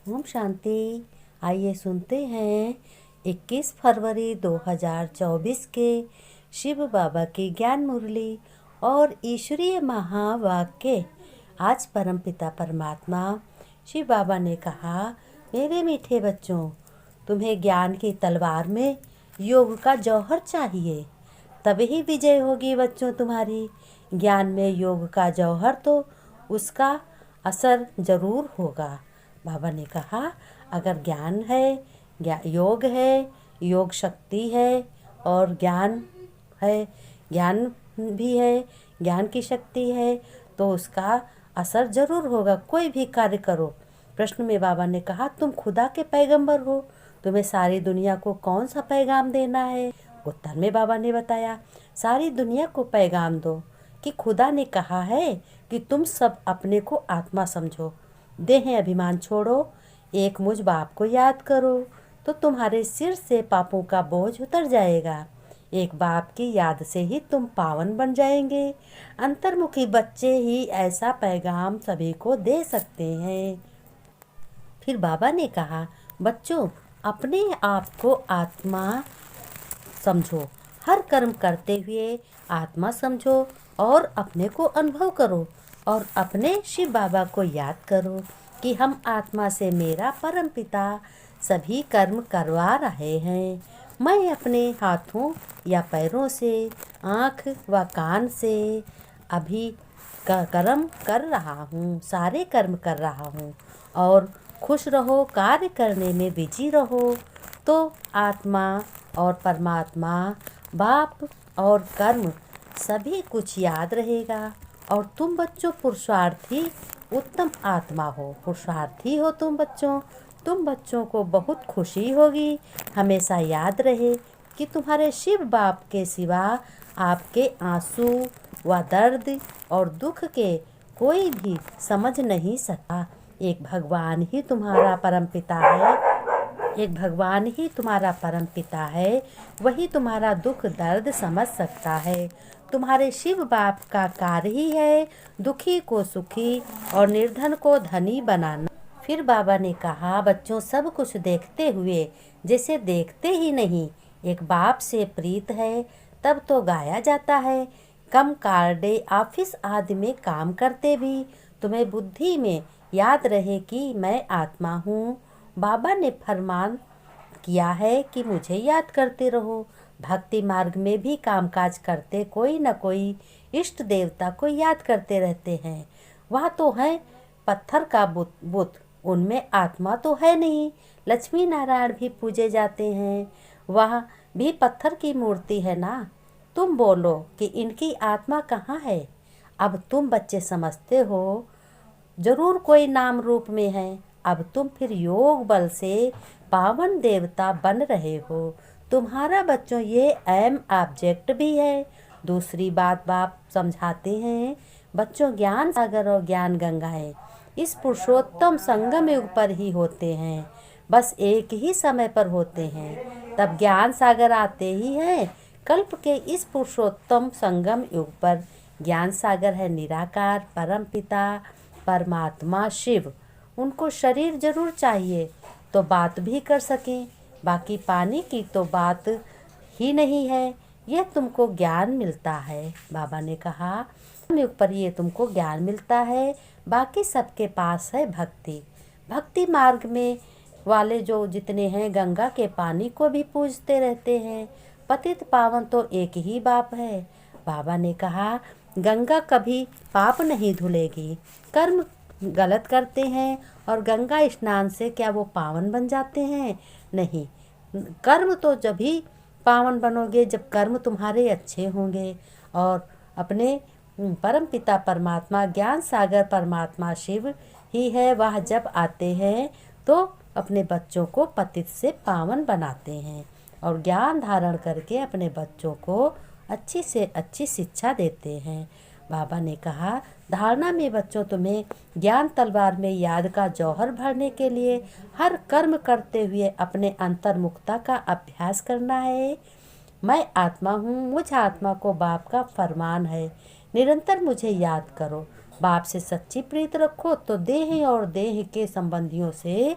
ओम शांति। आइए सुनते हैं 21 फरवरी 2024 के शिव बाबा की ज्ञान मुरली और ईश्वरीय महावाक्य। आज परमपिता परमात्मा शिव बाबा ने कहा, मेरे मीठे बच्चों, तुम्हें ज्ञान की तलवार में योग का जौहर चाहिए, तभी विजय होगी बच्चों तुम्हारी। ज्ञान में योग का जौहर तो उसका असर जरूर होगा। बाबा ने कहा, अगर ज्ञान है, योग है, योग शक्ति है और ज्ञान है, ज्ञान भी है, ज्ञान की शक्ति है, तो उसका असर जरूर होगा। कोई भी कार्य करो। प्रश्न में बाबा ने कहा, तुम खुदा के पैगंबर हो, तुम्हें सारी दुनिया को कौन सा पैगाम देना है? उत्तर में बाबा ने बताया, सारी दुनिया को पैगाम दो कि खुदा ने कहा है कि तुम सब अपने को आत्मा समझो, देह अभिमान छोड़ो, एक मुझ बाप को याद करो, तो तुम्हारे सिर से पापों का बोझ उतर जाएगा। एक बाप की याद से ही तुम पावन बन जाएंगे। अंतर्मुखी बच्चे ही ऐसा पैगाम सभी को दे सकते हैं। फिर बाबा ने कहा, बच्चों, अपने आप को आत्मा समझो, हर कर्म करते हुए आत्मा समझो और अपने को अनुभव करो और अपने शिव बाबा को याद करो कि हम आत्मा से मेरा परम पिता सभी कर्म करवा रहे हैं। मैं अपने हाथों या पैरों से, आँख व कान से अभी कर्म कर रहा हूँ, सारे कर्म कर रहा हूँ। और खुश रहो, कार्य करने में बिजी रहो, तो आत्मा और परमात्मा, बाप और कर्म सभी कुछ याद रहेगा। और तुम बच्चों पुरुषार्थी उत्तम आत्मा हो, पुरुषार्थी हो तुम बच्चों को बहुत खुशी होगी। हमेशा याद रहे कि तुम्हारे शिव बाप के सिवा आपके आंसू व दर्द और दुख के कोई भी समझ नहीं सकता। एक भगवान ही तुम्हारा परमपिता है, एक भगवान ही तुम्हारा परम पिता है, वही तुम्हारा दुख दर्द समझ सकता है। तुम्हारे शिव बाप का कार्य ही है दुखी को सुखी और निर्धन को धनी बनाना। फिर बाबा ने कहा, बच्चों, सब कुछ देखते हुए जैसे देखते ही नहीं, एक बाप से प्रीत है तब तो गाया जाता है। कम कार्डे ऑफिस आदि में काम करते भी तुम्हें बुद्धि में याद रहे कि मैं आत्मा हूँ। बाबा ने फरमान किया है कि मुझे याद करते रहो। भक्ति मार्ग में भी कामकाज करते कोई न कोई इष्ट देवता को याद करते रहते हैं। वह तो है पत्थर का बुत, उनमें आत्मा तो है नहीं। लक्ष्मी नारायण भी पूजे जाते हैं, वह भी पत्थर की मूर्ति है ना। तुम बोलो कि इनकी आत्मा कहाँ है? अब तुम बच्चे समझते हो, जरूर कोई नाम रूप में है। अब तुम फिर योग बल से पावन देवता बन रहे हो। तुम्हारा बच्चों ये एम ऑब्जेक्ट भी है। दूसरी बात बाप समझाते हैं, बच्चों, ज्ञान सागर और ज्ञान गंगाएं इस पुरुषोत्तम संगम युग पर ही होते हैं, बस एक ही समय पर होते हैं। तब ज्ञान सागर आते ही हैं। कल्प के इस पुरुषोत्तम संगम युग पर ज्ञान सागर है निराकार परम पिता परमात्मा शिव। उनको शरीर जरूर चाहिए तो बात भी कर सकें, बाकी पानी की तो बात ही नहीं है। यह तुमको ज्ञान मिलता है। बाबा ने कहा, युग पर ये तुमको ज्ञान मिलता है, बाकी सबके पास है भक्ति। भक्ति मार्ग में वाले जो जितने हैं गंगा के पानी को भी पूजते रहते हैं। पतित पावन तो एक ही बाप है। बाबा ने कहा, गंगा कभी पाप नहीं धुलेगी। कर्म गलत करते हैं और गंगा स्नान से क्या वो पावन बन जाते हैं? नहीं। कर्म तो जब ही पावन बनोगे जब कर्म तुम्हारे अच्छे होंगे। और अपने परम पिता परमात्मा ज्ञान सागर परमात्मा शिव ही है, वह जब आते हैं तो अपने बच्चों को पतित से पावन बनाते हैं और ज्ञान धारण करके अपने बच्चों को अच्छी से अच्छी शिक्षा देते हैं। बाबा ने कहा, धारणा में बच्चों तुम्हें ज्ञान तलवार में याद का जौहर भरने के लिए हर कर्म करते हुए अपने अंतर्मुखता का अभ्यास करना है। मैं आत्मा हूँ, मुझ आत्मा को बाप का फरमान है, निरंतर मुझे याद करो, बाप से सच्ची प्रीत रखो तो देह और देह के संबंधियों से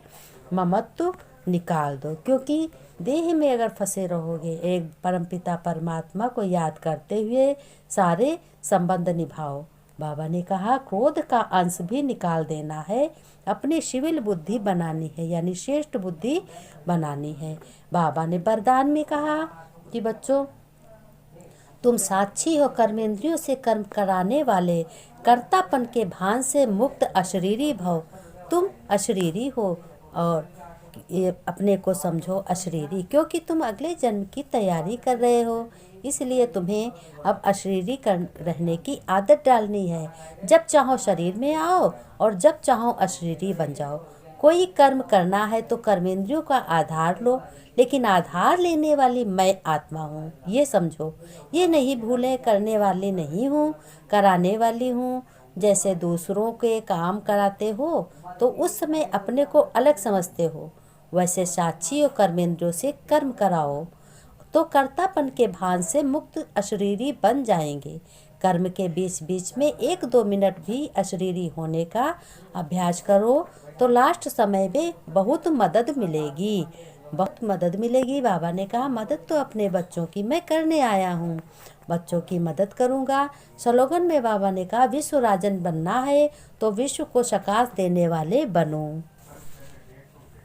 ममत्व निकाल दो, क्योंकि देह में अगर फंसे रहोगे एक परमपिता परमात्मा को याद करते हुए सारे संबंध निभाओ। बाबा ने कहा क्रोध का अंश भी निकाल देना है, अपनी शिविल बुद्धि बनानी है, यानी श्रेष्ठ बुद्धि बनानी है। बाबा ने वरदान में कहा कि बच्चों तुम साक्षी हो, कर्मेंद्रियों से कर्म कराने वाले, कर्तापन के भान से मुक्त अशरीरी भव। तुम अशरीरी हो और ये अपने को समझो अशरीरी, क्योंकि तुम अगले जन्म की तैयारी कर रहे हो, इसलिए तुम्हें अब अशरीरी कर रहने की आदत डालनी है। जब चाहो शरीर में आओ और जब चाहो अशरीरी बन जाओ। कोई कर्म करना है तो कर्मेंद्रियों का आधार लो, लेकिन आधार लेने वाली मैं आत्मा हूँ, ये समझो। ये नहीं भूलें करने वाली नहीं हूँ, कराने वाली हूँ। जैसे दूसरों के काम कराते हो तो उस समय अपने को अलग समझते हो, वैसे साक्षी और कर्मेंद्रियों से कर्म कराओ तो कर्तापन के भान से मुक्त अशरीरी बन जाएंगे। कर्म के बीच बीच में 1-2 मिनट भी अशरीरी होने का अभ्यास करो तो लास्ट समय में बहुत मदद मिलेगी, बहुत मदद मिलेगी। बाबा ने कहा मदद तो अपने बच्चों की मैं करने आया हूँ, बच्चों की मदद करूँगा। स्लोगन में बाबा ने कहा विश्व राजन बनना है तो विश्व को सकाश देने वाले बनो।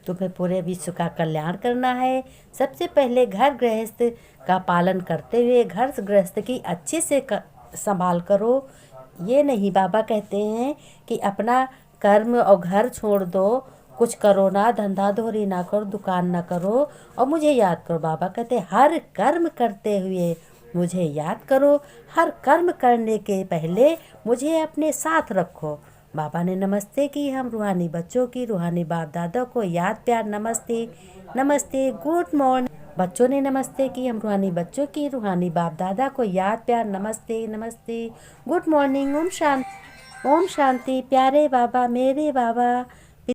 तुम्हें पूरे विश्व का कल्याण करना है। सबसे पहले घर गृहस्थ का पालन करते हुए घर गृहस्थ की अच्छे से संभाल करो। ये नहीं बाबा कहते हैं कि अपना कर्म और घर छोड़ दो, कुछ करो ना, धंधा धोरी ना करो, दुकान ना करो और मुझे याद करो। बाबा कहते हैं हर कर्म करते हुए मुझे याद करो, हर कर्म करने के पहले मुझे अपने साथ रखो। बाबा ने नमस्ते की, हम रूहानी बच्चों की, रूहानी बाप दादा को याद प्यार नमस्ते नमस्ते गुड मॉर्निंग। बच्चों ने नमस्ते की, हम रूहानी बच्चों की, रूहानी बाप दादा को याद प्यार नमस्ते नमस्ते गुड मॉर्निंग। ओम शांति, ओम शांति। प्यारे बाबा, मेरे बाबा,